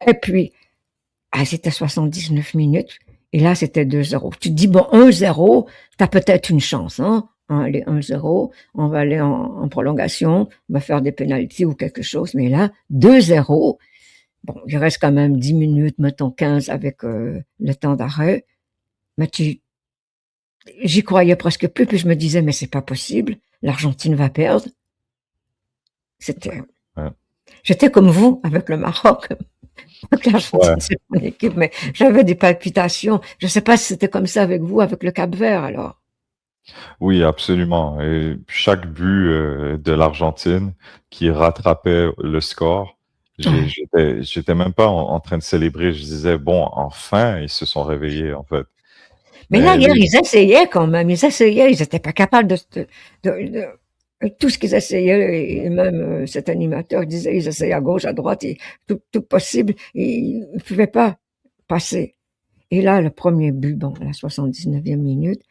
Et puis, c'était 79 minutes. Et là, c'était 2-0. Tu te dis, bon, 1-0, t'as peut-être une chance, hein. Allez, 1-0, on va aller en prolongation, on va faire des pénaltys ou quelque chose. Mais là, 2-0. Bon, il reste quand même 10 minutes, mettons 15 avec le temps d'arrêt. Mais j'y croyais presque plus, puis je me disais, mais c'est pas possible, l'Argentine va perdre. C'était, Ouais. j'étais comme vous avec le Maroc. Ouais. L'Argentine, c'est mon équipe, mais j'avais des palpitations. Je sais pas si c'était comme ça avec vous, avec le Cap-Vert, alors. Oui, absolument. Et chaque but de l'Argentine qui rattrapait le score, Ouais. j'étais même pas en train de célébrer. Je disais, bon, enfin, ils se sont réveillés, en fait. Mais là, Mais hier, oui, ils essayaient quand même. Ils essayaient. Ils n'étaient pas capables tout ce qu'ils essayaient. Et même cet animateur disait, ils essayaient à gauche, à droite, et tout possible. Et ils ne pouvaient pas passer. Et là, le premier but, bon, à la 79e minute,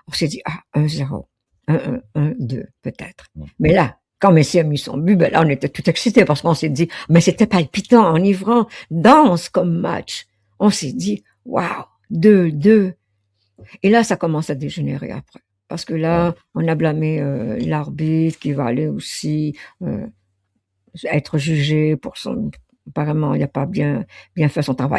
on s'est dit, 1-0, 1-1, 1-2, peut-être. Mais là, quand Messi a mis son but, ben là, on était tout excités parce qu'on s'est dit, mais c'était palpitant, enivrant, dense comme match. On s'est dit, waouh, 2-2. Et là, ça commence à dégénérer après. Parce que ouais. là, on a blâmé l'arbitre qui va aller aussi être jugé pour son... Apparemment, il n'a pas bien fait son travail.